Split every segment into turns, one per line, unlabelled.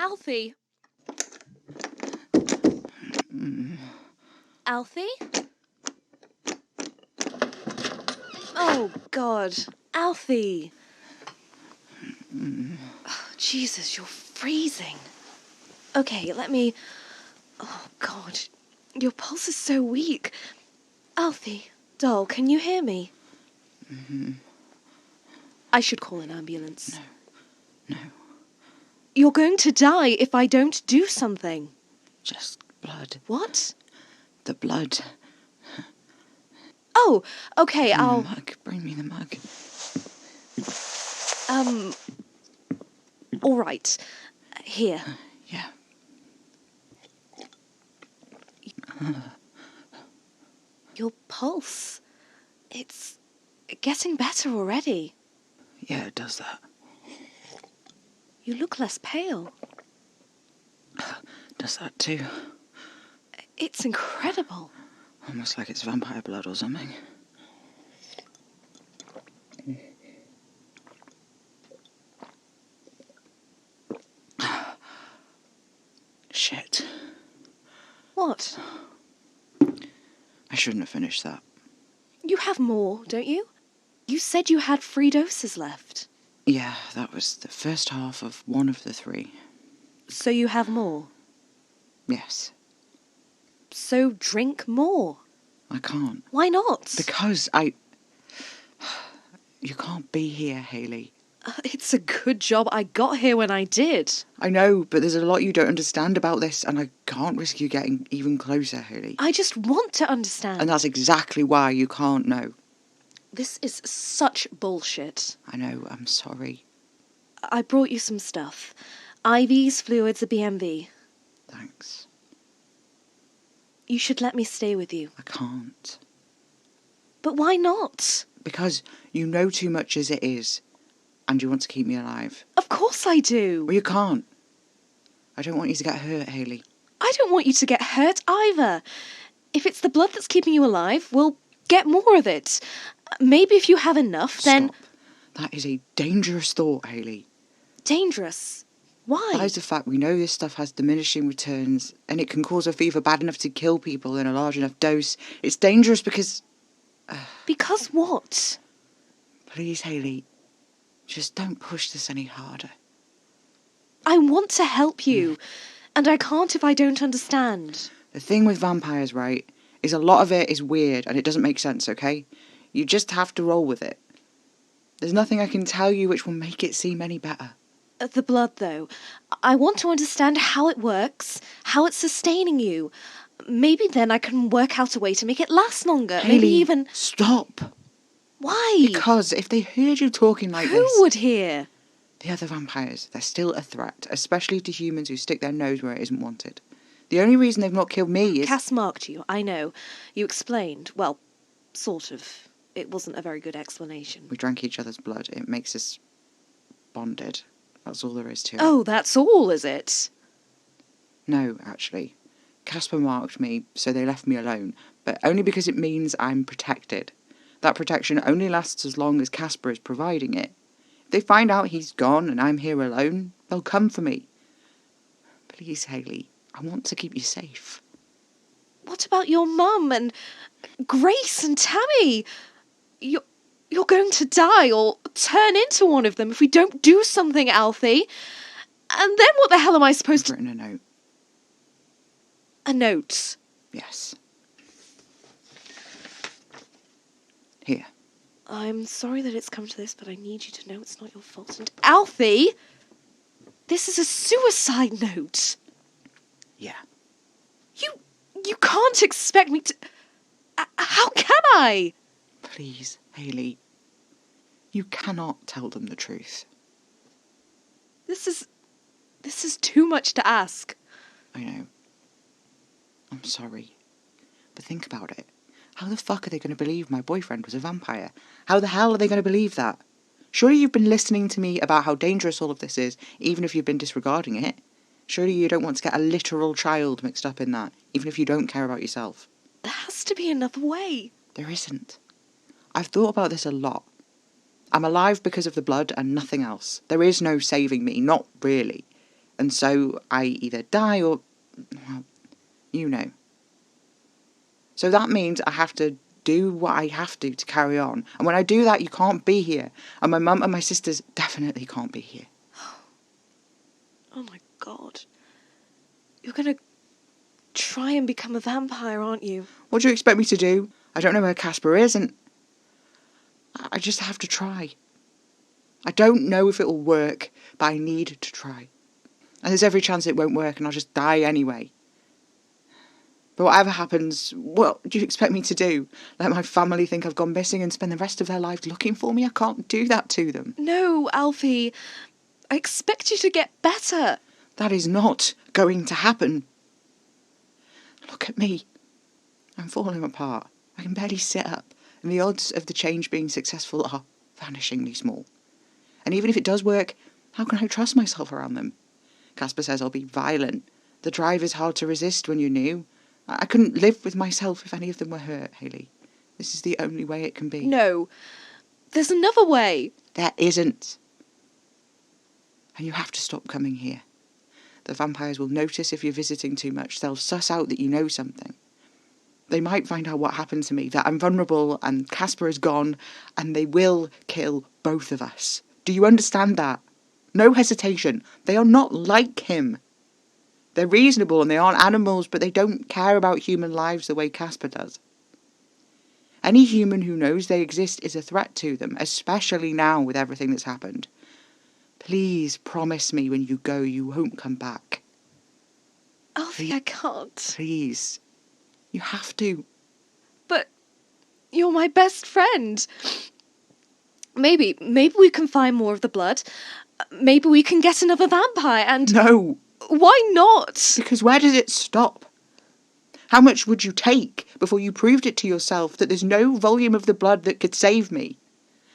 Alfie? Alfie? Oh, God. Alfie. Oh, Jesus, you're freezing. Okay, let me... Oh, God. Your pulse is so weak. Alfie, doll, can you hear me? I should call an ambulance.
No.
You're going to die if I don't do something.
Just blood.
What?
The blood.
Oh, okay, I'll...
Bring me the mug.
All right. Here.
Yeah.
Your pulse. It's getting better already.
Yeah, it does that.
You look less pale.
Does that too.
It's incredible.
Almost like it's vampire blood or something. Shit.
What?
I shouldn't have finished that.
You have more, don't you? You said you had 3 doses left.
Yeah, that was the first half of one of the 3.
So you have more?
Yes.
So drink more.
I can't.
Why not?
Because You can't be here, Hayley.
It's a good job I got here when I did.
I know, but there's a lot you don't understand about this, and I can't risk you getting even closer, Hayley.
I just want to understand.
And that's exactly why you can't know.
This is such bullshit.
I know, I'm sorry.
I brought you some stuff. IVs, fluids, a BMV.
Thanks.
You should let me stay with you.
I can't.
But why not?
Because you know too much as it is, and you want to keep me alive.
Of course I do.
Well, you can't. I don't want you to get hurt, Hayley.
I don't want you to get hurt either. If it's the blood that's keeping you alive, we'll get more of it. Maybe if you have enough, then...
Stop. That is a dangerous thought, Hayley.
Dangerous? Why?
That is the fact we know this stuff has diminishing returns, and it can cause a fever bad enough to kill people in a large enough dose. It's dangerous because...
Because what?
Please, Hayley, just don't push this any harder.
I want to help you, and I can't if I don't understand.
The thing with vampires, right, is a lot of it is weird and it doesn't make sense, okay? You just have to roll with it. There's nothing I can tell you which will make it seem any better.
The blood, though. I want to understand how it works, how it's sustaining you. Maybe then I can work out a way to make it last longer.
Hayley,
Maybe even...
Stop!
Why?
Because if they heard you talking like
Who
this...
would hear?
The other vampires, they're still a threat, especially to humans who stick their nose where it isn't wanted. The only reason they've not killed me is...
Cass marked you, I know. You explained. Well, sort of. It wasn't a very good explanation.
We drank each other's blood. It makes us bonded. That's all there is to it.
Oh, that's all, is it?
No, actually. Casper marked me, so they left me alone, but only because it means I'm protected. That protection only lasts as long as Casper is providing it. If they find out he's gone and I'm here alone, they'll come for me. Please, Hayley, I want to keep you safe.
What about your mum and Grace and Tammy? You're going to die or turn into one of them if we don't do something, Alfie. And then what the hell am I supposed to...
I've written a note.
A note?
Yes. Here.
I'm sorry that it's come to this, but I need you to know it's not your fault. And Alfie, this is a suicide note.
Yeah.
You can't expect me to... How can I?
Please, Hayley. You cannot tell them the truth.
This is too much to ask.
I know. I'm sorry. But think about it. How the fuck are they going to believe my boyfriend was a vampire? How the hell are they going to believe that? Surely you've been listening to me about how dangerous all of this is, even if you've been disregarding it. Surely you don't want to get a literal child mixed up in that, even if you don't care about yourself.
There has to be another way.
There isn't. I've thought about this a lot. I'm alive because of the blood and nothing else. There is no saving me, not really. And so I either die or, well, you know. So that means I have to do what I have to carry on. And when I do that, you can't be here. And my mum and my sisters definitely can't be here.
Oh my god. You're gonna try and become a vampire, aren't you?
What do you expect me to do? I don't know where Casper is, and I just have to try. I don't know if it'll work, but I need to try. And there's every chance it won't work and I'll just die anyway. But whatever happens, what do you expect me to do? Let my family think I've gone missing and spend the rest of their lives looking for me? I can't do that to them.
No, Alfie. I expect you to get better.
That is not going to happen. Look at me. I'm falling apart. I can barely sit up. And the odds of the change being successful are vanishingly small. And even if it does work, how can I trust myself around them? Casper says I'll be violent. The drive is hard to resist when you're new. I couldn't live with myself if any of them were hurt, Hayley. This is the only way it can be.
No, there's another way.
There isn't. And you have to stop coming here. The vampires will notice if you're visiting too much. They'll suss out that you know something. They might find out what happened to me, that I'm vulnerable and Casper is gone, and they will kill both of us. Do you understand that? No hesitation. They are not like him. They're reasonable and they aren't animals, but they don't care about human lives the way Casper does. Any human who knows they exist is a threat to them, especially now with everything that's happened. Please promise me when you go you won't come back.
Alfie, I can't.
Please. You have to.
But you're my best friend. Maybe we can find more of the blood. Maybe we can get another vampire and...
No!
Why not?
Because where does it stop? How much would you take before you proved it to yourself that there's no volume of the blood that could save me?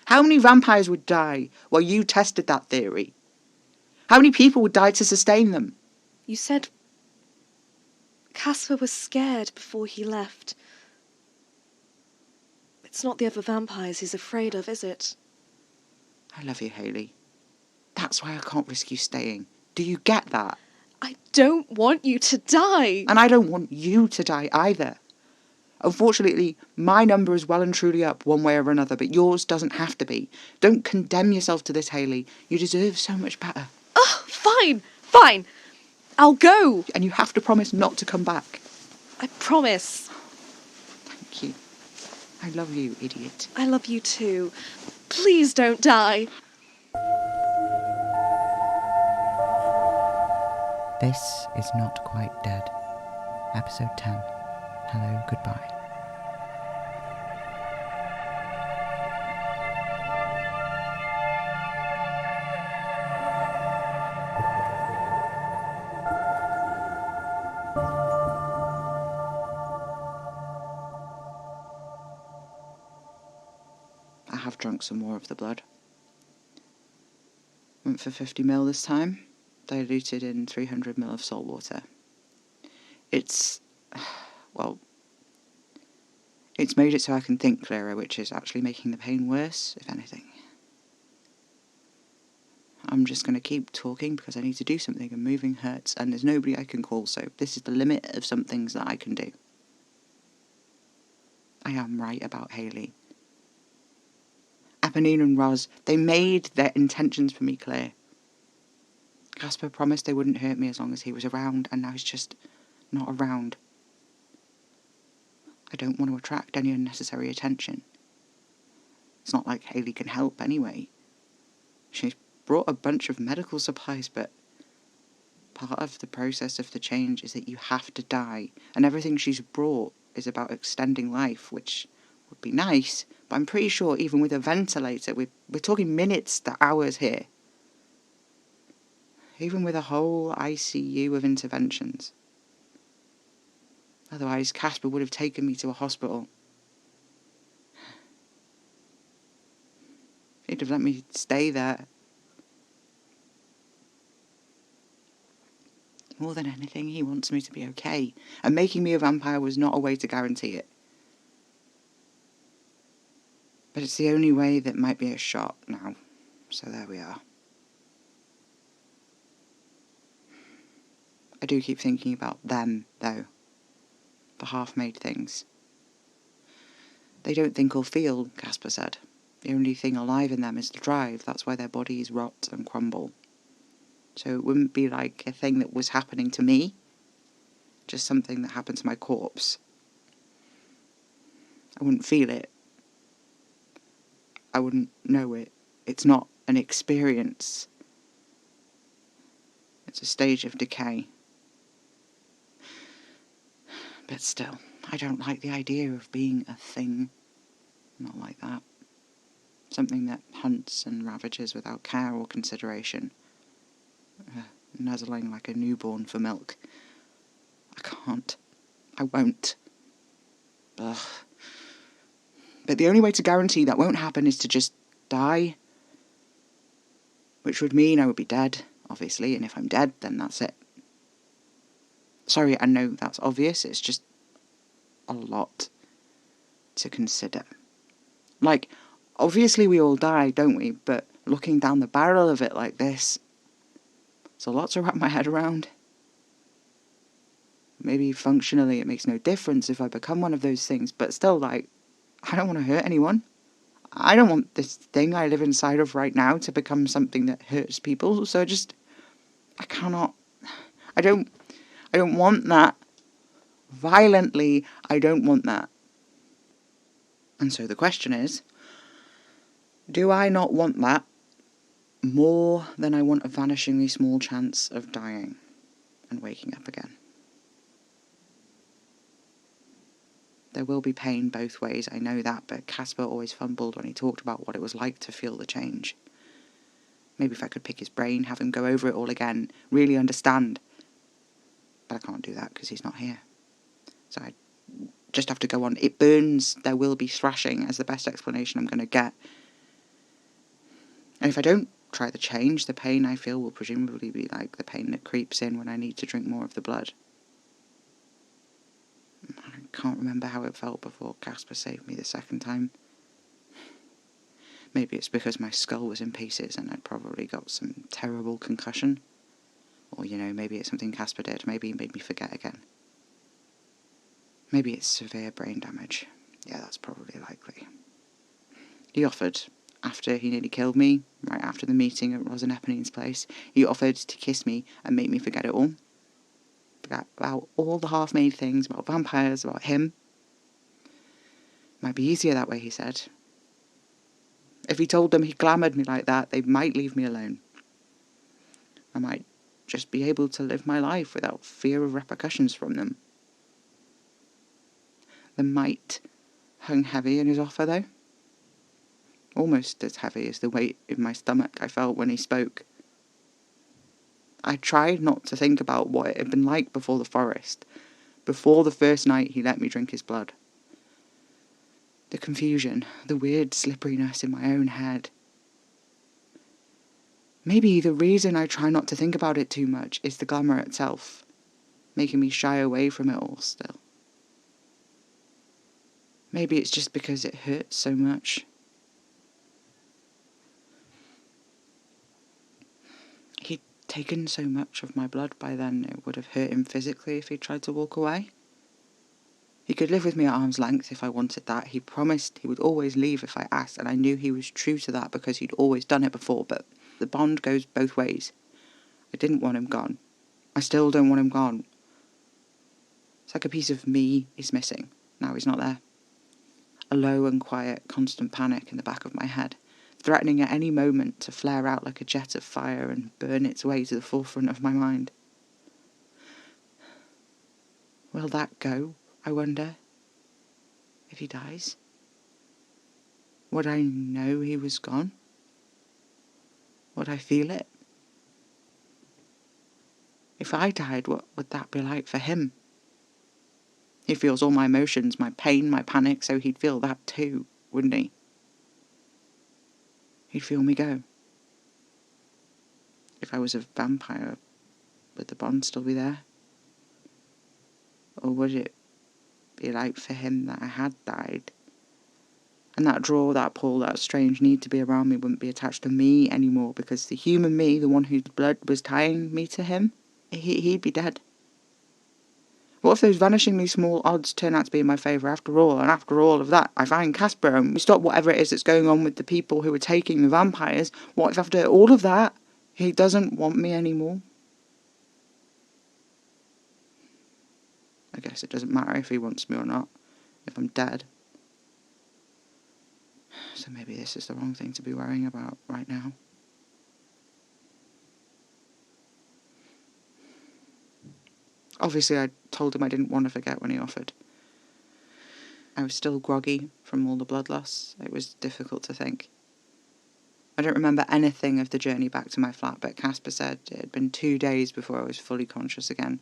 How many vampires would die while you tested that theory? How many people would die to sustain them?
You said Casper was scared before he left. It's not the other vampires he's afraid of, is it?
I love you, Hayley. That's why I can't risk you staying. Do you get that?
I don't want you to die.
And I don't want you to die either. Unfortunately, my number is well and truly up one way or another, but yours doesn't have to be. Don't condemn yourself to this, Hayley. You deserve so much better.
Oh, fine. I'll go.
And you have to promise not to come back.
I promise.
Thank you. I love you, idiot.
I love you too. Please don't die.
This is Not Quite Dead. Episode 10. Hello, goodbye. I have drunk some more of the blood. Went for 50ml this time, diluted in 300ml of salt water. It's made it so I can think clearer, which is actually making the pain worse, if anything. I'm just going to keep talking because I need to do something and moving hurts and there's nobody I can call, so this is the limit of some things that I can do. I am right about Hayley. Eponine and Roz, they made their intentions for me clear. Casper promised they wouldn't hurt me as long as he was around, and now he's just not around. I don't want to attract any unnecessary attention. It's not like Hayley can help anyway. She's brought a bunch of medical supplies, but part of the process of the change is that you have to die, and everything she's brought is about extending life, which would be nice, but I'm pretty sure even with a ventilator, we're talking minutes to hours here. Even with a whole ICU of interventions. Otherwise, Casper would have taken me to a hospital. He'd have let me stay there. More than anything, he wants me to be okay, and making me a vampire was not a way to guarantee it. But it's the only way that might be a shot now, so there we are. I do keep thinking about them, though. The half-made things. They don't think or feel, Casper said. The only thing alive in them is the drive. That's why their bodies rot and crumble. So it wouldn't be like a thing that was happening to me, just something that happened to my corpse. I wouldn't feel it. I wouldn't know it. It's not an experience. It's a stage of decay. But still, I don't like the idea of being a thing. Not like that. Something that hunts and ravages without care or consideration. Nuzzling like a newborn for milk. I can't. I won't. Ugh. But the only way to guarantee that won't happen is to just die. Which would mean I would be dead, obviously, and if I'm dead, then that's it. Sorry, I know that's obvious, it's just a lot to consider. Like, obviously we all die, don't we? But looking down the barrel of it like this, it's a lot to wrap my head around. Maybe functionally it makes no difference if I become one of those things, but still, like, I don't want to hurt anyone. I don't want this thing I live inside of right now to become something that hurts people, so I cannot, I don't want that. Violently, I don't want that. And so the question is, do I not want that more than I want a vanishingly small chance of dying and waking up again? There will be pain both ways, I know that, but Casper always fumbled when he talked about what it was like to feel the change. Maybe if I could pick his brain, have him go over it all again, really understand. But I can't do that because he's not here. So I just have to go on. It burns, there will be thrashing as the best explanation I'm going to get. And if I don't try the change, the pain I feel will presumably be like the pain that creeps in when I need to drink more of the blood. I can't remember how it felt before Casper saved me the second time. Maybe it's because my skull was in pieces and I'd probably got some terrible concussion. Or, maybe it's something Casper did. Maybe he made me forget again. Maybe it's severe brain damage. Yeah, that's probably likely. He offered, after he nearly killed me, right after the meeting at Rosa Neponine's place, he offered to kiss me and make me forget it all. Forget about all the half-made things, about vampires, about him. Might be easier that way, he said. If he told them he glamoured me like that, they might leave me alone. I might just be able to live my life without fear of repercussions from them. The might hung heavy in his offer, though. Almost as heavy as the weight in my stomach I felt when he spoke. I tried not to think about what it had been like before the forest, before the first night he let me drink his blood. The confusion, the weird slipperiness in my own head. Maybe the reason I try not to think about it too much is the glamour itself, making me shy away from it all still. Maybe it's just because it hurts so much. He'd taken so much of my blood by then, it would have hurt him physically if he tried to walk away. He could live with me at arm's length if I wanted that. He promised he would always leave if I asked, and I knew he was true to that because he'd always done it before, but the bond goes both ways. I didn't want him gone. I still don't want him gone. It's like a piece of me is missing. Now he's not there. A low and quiet, constant panic in the back of my head, threatening at any moment to flare out like a jet of fire and burn its way to the forefront of my mind. Will that go, I wonder, if he dies? Would I know he was gone? Would I feel it? If I died, what would that be like for him? He feels all my emotions, my pain, my panic, so he'd feel that too, wouldn't he? He'd feel me go. If I was a vampire, would the bond still be there? Or would it be like for him that I had died? And that draw, that pull, that strange need to be around me wouldn't be attached to me anymore because the human me, the one whose blood was tying me to him, he'd be dead. What if those vanishingly small odds turn out to be in my favour after all, and after all of that, I find Casper and we stop whatever it is that's going on with the people who are taking the vampires? What if after all of that, he doesn't want me anymore? I guess it doesn't matter if he wants me or not, if I'm dead. So maybe this is the wrong thing to be worrying about right now. Obviously, I told him I didn't want to forget when he offered. I was still groggy from all the blood loss. It was difficult to think. I don't remember anything of the journey back to my flat, but Casper said it had been 2 days before I was fully conscious again.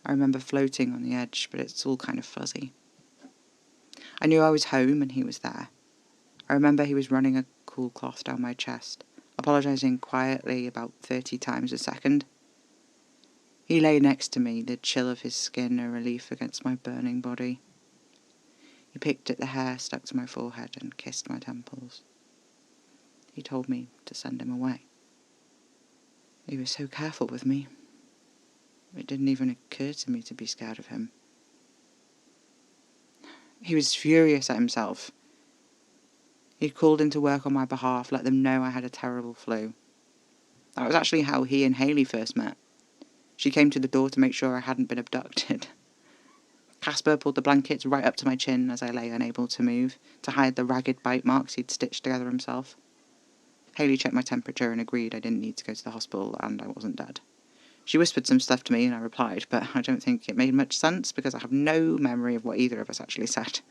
I remember floating on the edge, but it's all kind of fuzzy. I knew I was home and he was there. I remember he was running a cool cloth down my chest, apologising quietly about 30 times a second. He lay next to me, the chill of his skin a relief against my burning body. He picked at the hair stuck to my forehead and kissed my temples. He told me to send him away. He was so careful with me. It didn't even occur to me to be scared of him. He was furious at himself. He'd called into work on my behalf, let them know I had a terrible flu. That was actually how he and Hayley first met. She came to the door to make sure I hadn't been abducted. Casper pulled the blankets right up to my chin as I lay unable to move, to hide the ragged bite marks he'd stitched together himself. Hayley checked my temperature and agreed I didn't need to go to the hospital and I wasn't dead. She whispered some stuff to me and I replied, but I don't think it made much sense because I have no memory of what either of us actually said.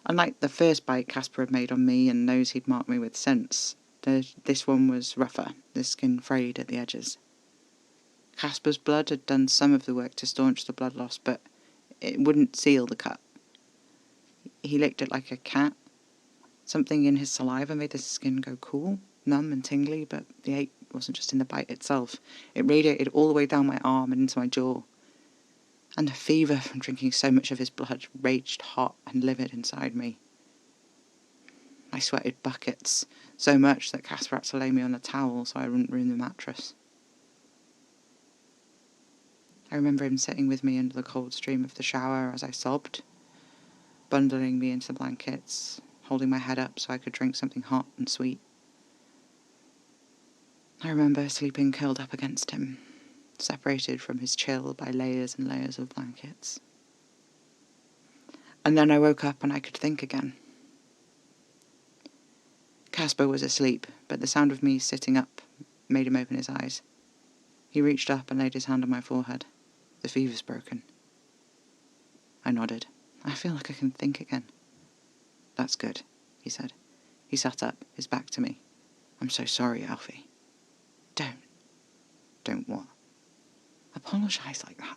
Unlike the first bite Casper had made on me and those he'd marked me with since, this one was rougher, the skin frayed at the edges. Casper's blood had done some of the work to staunch the blood loss, but it wouldn't seal the cut. He licked it like a cat. Something in his saliva made the skin go cool, numb and tingly, but the ache wasn't just in the bite itself. It radiated all the way down my arm and into my jaw. And the fever from drinking so much of his blood raged hot and livid inside me. I sweated buckets, so much that Casper had to lay me on a towel so I wouldn't ruin the mattress. I remember him sitting with me under the cold stream of the shower as I sobbed, bundling me into blankets, holding my head up so I could drink something hot and sweet. I remember sleeping curled up against him, separated from his chill by layers and layers of blankets. And then I woke up and I could think again. Casper was asleep, but the sound of me sitting up made him open his eyes. He reached up and laid his hand on my forehead. The fever's broken. I nodded. I feel like I can think again. That's good, he said. He sat up, his back to me. I'm so sorry, Alfie. Don't what? Apologise like that.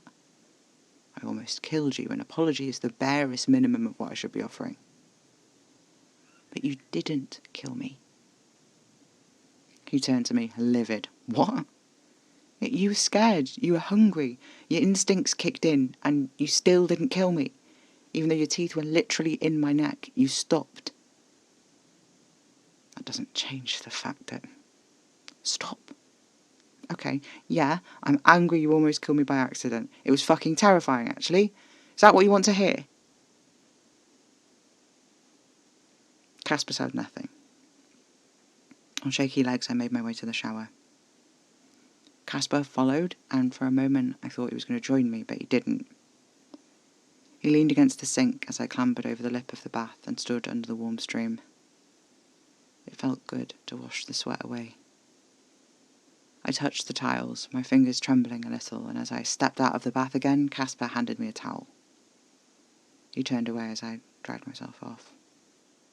I almost killed you. An apology is the barest minimum of what I should be offering. But you didn't kill me. He turned to me, livid. What? You were scared. You were hungry. Your instincts kicked in, and you still didn't kill me. Even though your teeth were literally in my neck, you stopped. That doesn't change the fact that... Stop. Okay, yeah, I'm angry you almost killed me by accident. It was fucking terrifying, actually. Is that what you want to hear? Casper said nothing. On shaky legs, I made my way to the shower. Casper followed, and for a moment I thought he was going to join me, but he didn't. He leaned against the sink as I clambered over the lip of the bath and stood under the warm stream. It felt good to wash the sweat away. I touched the tiles, my fingers trembling a little, and as I stepped out of the bath again, Casper handed me a towel. He turned away as I dried myself off.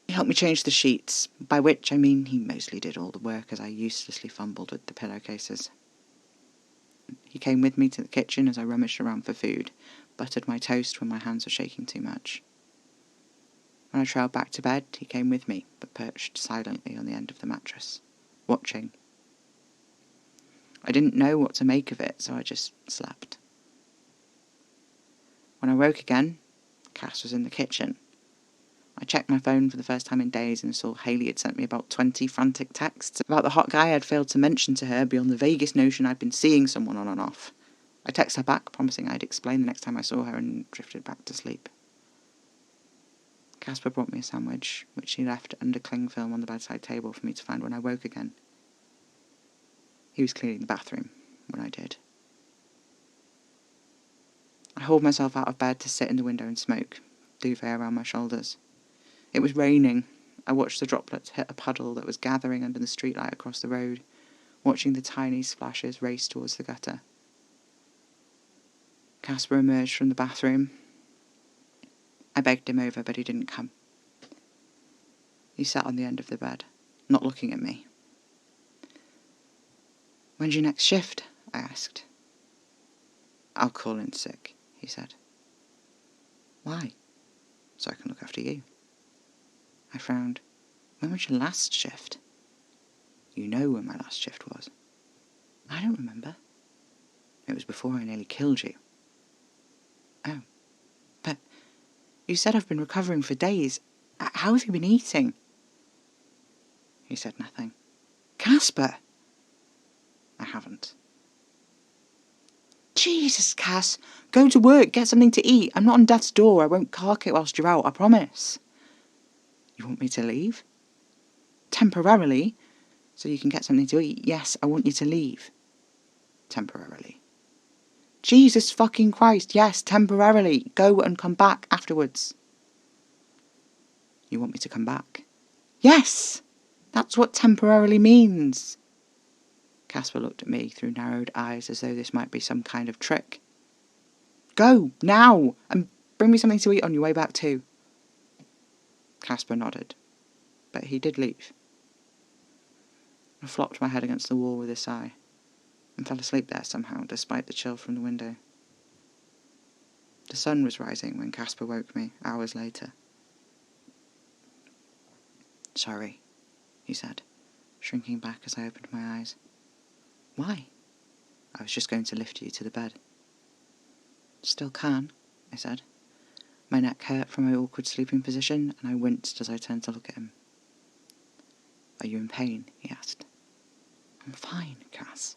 He helped me change the sheets, by which I mean he mostly did all the work as I uselessly fumbled with the pillowcases. He came with me to the kitchen as I rummaged around for food, buttered my toast when my hands were shaking too much. When I trailed back to bed, he came with me, but perched silently on the end of the mattress, watching. I didn't know what to make of it, so I just slept. When I woke again, Cass was in the kitchen. I checked my phone for the first time in days and saw Hayley had sent me about 20 frantic texts about the hot guy I'd failed to mention to her beyond the vaguest notion I'd been seeing someone on and off. I texted her back, promising I'd explain the next time I saw her, and drifted back to sleep. Casper brought me a sandwich, which he left under cling film on the bedside table for me to find when I woke again. He was cleaning the bathroom when I did. I hauled myself out of bed to sit in the window and smoke, duvet around my shoulders. It was raining. I watched the droplets hit a puddle that was gathering under the streetlight across the road, watching the tiny splashes race towards the gutter. Casper emerged from the bathroom. I begged him over, but he didn't come. He sat on the end of the bed, not looking at me. "When's your next shift?" I asked. "I'll call in sick," he said. "Why?" "So I can look after you." I frowned. "When was your last shift?" "You know when my last shift was." "I don't remember." "It was before I nearly killed you." "Oh. But you said I've been recovering for days. How have you been eating?" He said nothing. "Casper!" "I haven't." "Jesus, Cass! Go to work, get something to eat. I'm not on death's door. I won't cark it whilst you're out, I promise." "You want me to leave?" "Temporarily. So you can get something to eat. Yes, I want you to leave." "Temporarily." "Jesus fucking Christ, yes, temporarily. Go and come back afterwards." "You want me to come back?" "Yes! That's what temporarily means." Casper looked at me through narrowed eyes as though this might be some kind of trick. "Go, now, and bring me something to eat on your way back too." Casper nodded, but he did leave. I flopped my head against the wall with a sigh, and fell asleep there somehow, despite the chill from the window. The sun was rising when Casper woke me, hours later. "Sorry," he said, shrinking back as I opened my eyes. "Why?" "I was just going to lift you to the bed." "Still can," I said. My neck hurt from my awkward sleeping position, and I winced as I turned to look at him. "Are you in pain?" he asked. "I'm fine, Cass."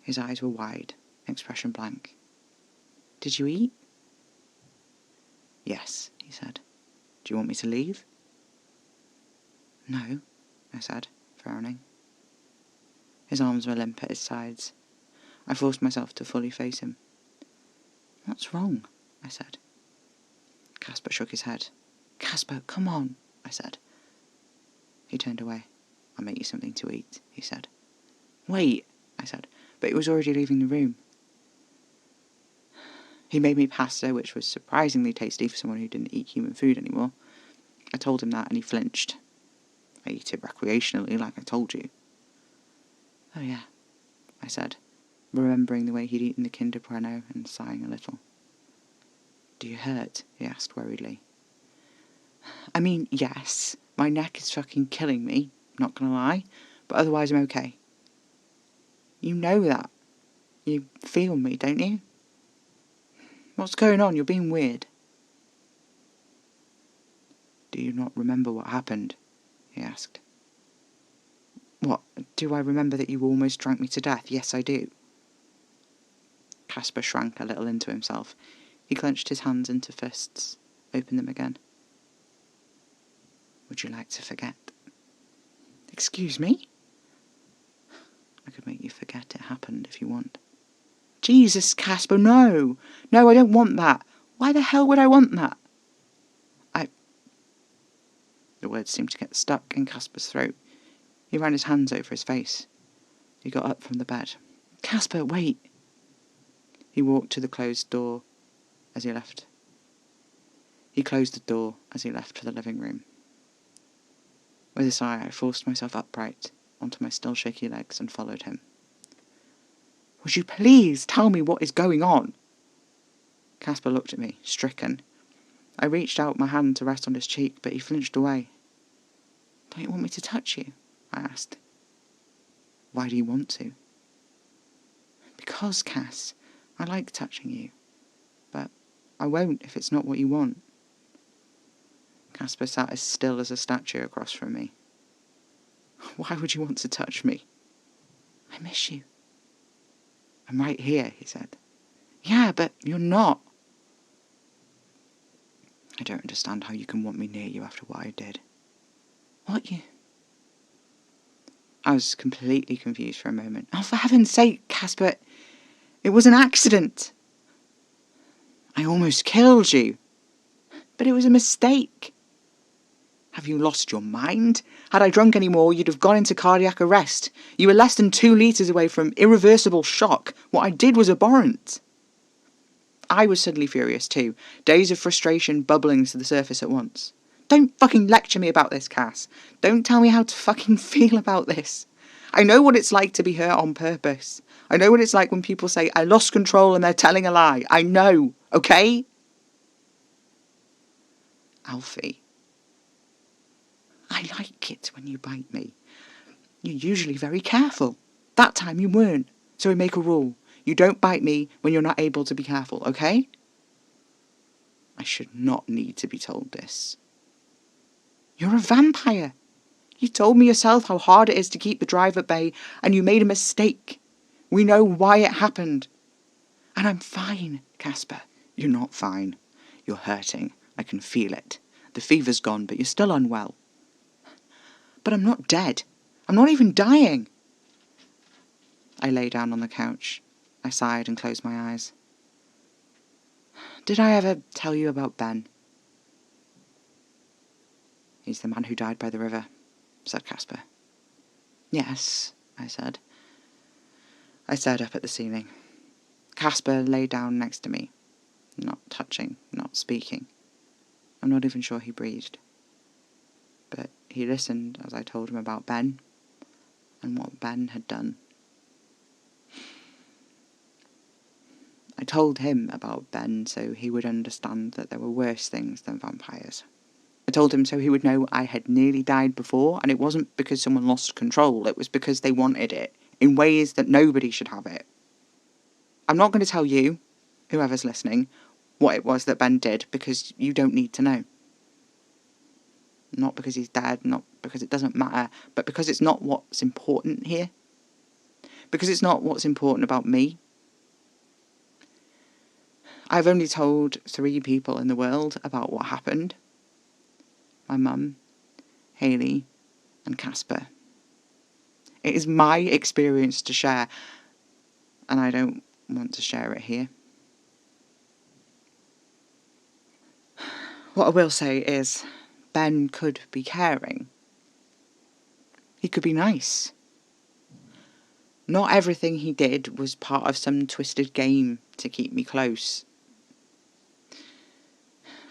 His eyes were wide, expression blank. "Did you eat?" "Yes," he said. "Do you want me to leave?" "No," I said, frowning. His arms were limp at his sides. I forced myself to fully face him. "What's wrong?" I said. Casper shook his head. "Casper, come on," I said. He turned away. "I'll make you something to eat," he said. "Wait," I said, but he was already leaving the room. He made me pasta, which was surprisingly tasty for someone who didn't eat human food anymore. I told him that, and he flinched. "I eat it recreationally, like I told you." "Oh yeah," I said, remembering the way he'd eaten the Kinder Bueno and sighing a little. "Do you hurt?" he asked worriedly. "I mean, yes, my neck is fucking killing me, not gonna lie, but otherwise I'm okay." "You know that. You feel me, don't you?" "What's going on? You're being weird." "Do you not remember what happened?" he asked. "What, do I remember that you almost drank me to death? Yes, I do." Casper shrank a little into himself. He clenched his hands into fists, opened them again. "Would you like to forget?" "Excuse me?" "I could make you forget it happened if you want." "Jesus, Casper, no! No, I don't want that. Why the hell would I want that?" The words seemed to get stuck in Casper's throat. He ran his hands over his face. He got up from the bed. "Casper, wait!" He walked to the closed door as he left. He closed the door as he left for the living room. With a sigh, I forced myself upright onto my still shaky legs and followed him. "Would you please tell me what is going on?" Casper looked at me, stricken. I reached out my hand to rest on his cheek, but he flinched away. "Don't you want me to touch you?" I asked. "Why do you want to?" "Because, Cass, I like touching you. But I won't if it's not what you want." Casper sat as still as a statue across from me. "Why would you want to touch me?" "I miss you." I'm right here, he said. Yeah, but you're not. I don't understand how you can want me near you after what I did. What, you? I was completely confused for a moment. Oh, for heaven's sake, Casper, it was an accident. I almost killed you. But it was a mistake. Have you lost your mind? Had I drunk any more, you'd have gone into cardiac arrest. You were less than 2 litres away from irreversible shock. What I did was abhorrent. I was suddenly furious too, days of frustration bubbling to the surface at once. Don't fucking lecture me about this, Cass. Don't tell me how to fucking feel about this. I know what it's like to be hurt on purpose. I know what it's like when people say, I lost control and they're telling a lie. I know, okay? Alfie, I like it when you bite me. You're usually very careful. That time you weren't, so we make a rule. You don't bite me when you're not able to be careful, okay? I should not need to be told this. You're a vampire. You told me yourself how hard it is to keep the drive at bay, and you made a mistake. We know why it happened. And I'm fine, Casper. You're not fine. You're hurting. I can feel it. The fever's gone, but you're still unwell. But I'm not dead. I'm not even dying. I lay down on the couch. I sighed and closed my eyes. Did I ever tell you about Ben? He's the man who died by the river, said Casper. Yes, I said. I stared up at the ceiling. Casper lay down next to me, not touching, not speaking. I'm not even sure he breathed. But he listened as I told him about Ben and what Ben had done. I told him about Ben so he would understand that there were worse things than vampires. I told him so he would know I had nearly died before, and it wasn't because someone lost control, it was because they wanted it, in ways that nobody should have it. I'm not going to tell you, whoever's listening, what it was that Ben did, because you don't need to know. Not because he's dead, not because it doesn't matter, but because it's not what's important here. Because it's not what's important about me. I've only told 3 people in the world about what happened. My mum, Hayley, and Casper. It is my experience to share, and I don't want to share it here. What I will say is, Ben could be caring. He could be nice. Not everything he did was part of some twisted game to keep me close.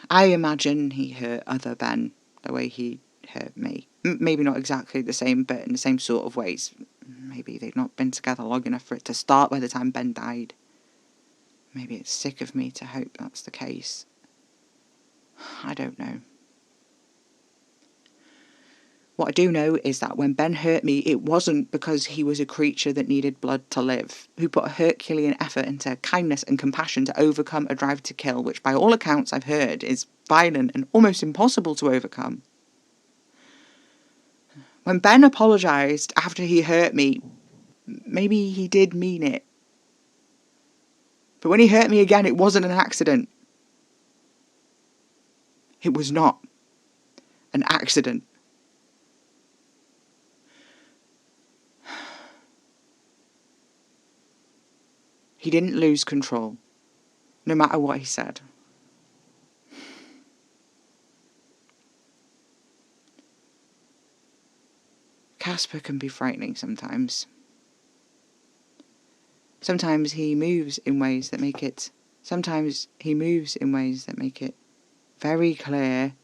I imagine he hurt other Ben the way he hurt me. Maybe not exactly the same, but in the same sort of ways. Maybe they'd not been together long enough for it to start by the time Ben died. Maybe it's sick of me to hope that's the case. I don't know. What I do know is that when Ben hurt me, it wasn't because he was a creature that needed blood to live, who put a Herculean effort into kindness and compassion to overcome a drive to kill, which by all accounts I've heard is violent and almost impossible to overcome. When Ben apologised after he hurt me, maybe he did mean it. But when he hurt me again, it wasn't an accident. It was not an accident. He didn't lose control, no matter what he said. Casper can be frightening sometimes. Sometimes he moves in ways that make it very clear.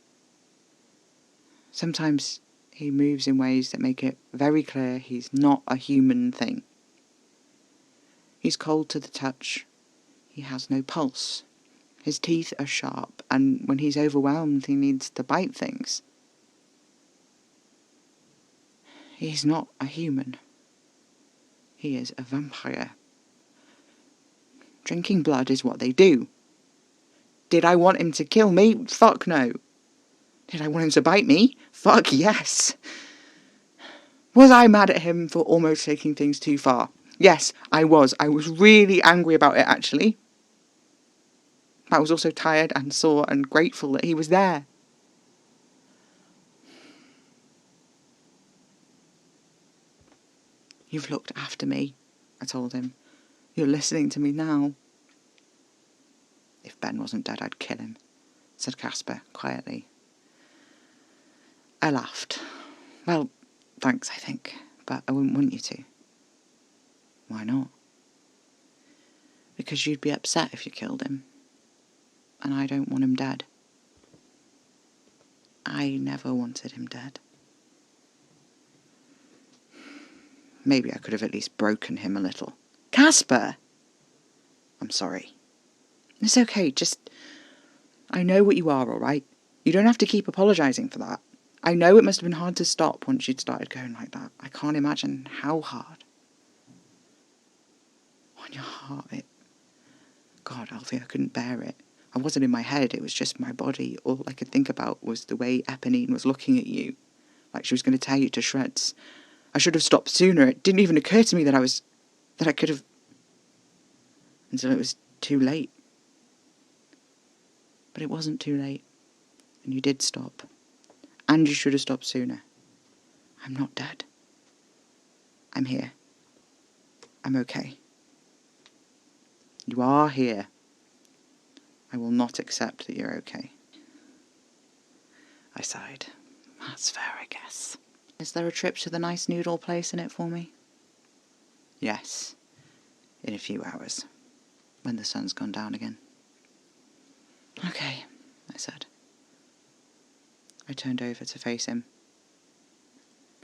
Sometimes he moves in ways that make it very clear he's not a human thing. He's cold to the touch. He has no pulse. His teeth are sharp, and when he's overwhelmed, he needs to bite things. He's not a human. He is a vampire. Drinking blood is what they do. Did I want him to kill me? Fuck no. Did I want him to bite me? Fuck yes. Was I mad at him for almost taking things too far? Yes, I was. I was really angry about it, actually. I was also tired and sore and grateful that he was there. You've looked after me, I told him. You're listening to me now. If Ben wasn't dead, I'd kill him, said Casper quietly. I laughed. Well, thanks, I think, but I wouldn't want you to. Why not? Because you'd be upset if you killed him. And I don't want him dead. I never wanted him dead. Maybe I could have at least broken him a little. Casper! I'm sorry. It's okay, just... I know what you are, all right? You don't have to keep apologising for that. I know it must have been hard to stop once you'd started going like that. I can't imagine how hard. On your heart, God, Alfie, I couldn't bear it. I wasn't in my head, it was just my body. All I could think about was the way Eponine was looking at you, like she was going to tear you to shreds. I should have stopped sooner. It didn't even occur to me that I could have... until it was too late. But it wasn't too late, and you did stop. And you should have stopped sooner. I'm not dead. I'm here. I'm okay. You are here. I will not accept that you're okay. I sighed. That's fair, I guess. Is there a trip to the nice noodle place in it for me? Yes. In a few hours. When the sun's gone down again. Okay, I said. I turned over to face him.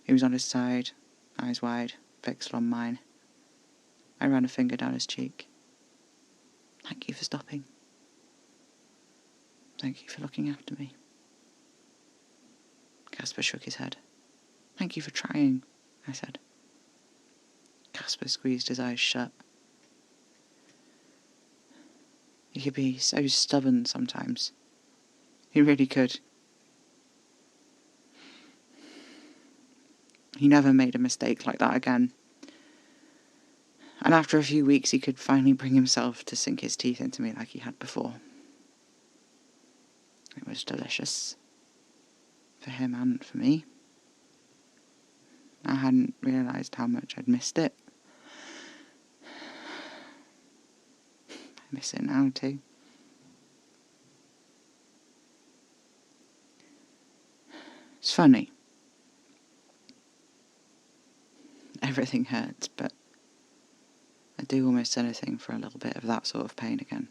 He was on his side, eyes wide, fixed on mine. I ran a finger down his cheek. Thank you for stopping. Thank you for looking after me. Casper shook his head. Thank you for trying, I said. Casper squeezed his eyes shut. He could be so stubborn sometimes. He really could. He never made a mistake like that again. And after a few weeks, he could finally bring himself to sink his teeth into me like he had before. It was delicious. For him and for me. I hadn't realised how much I'd missed it. I miss it now too. It's funny. Everything hurts, but I do almost anything for a little bit of that sort of pain again.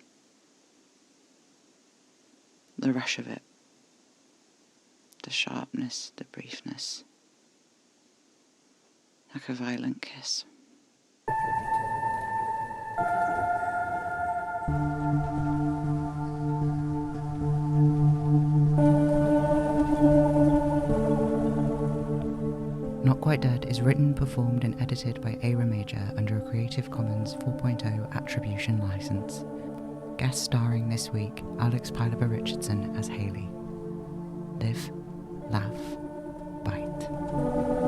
The rush of it. The sharpness, the briefness. Like a violent kiss. Not Quite Dead is written, performed and edited by Ara Major under a Creative Commons 4.0 attribution license. Guest starring this week, Alex Pilaber Richardson as Hayley. Live, laugh, bite.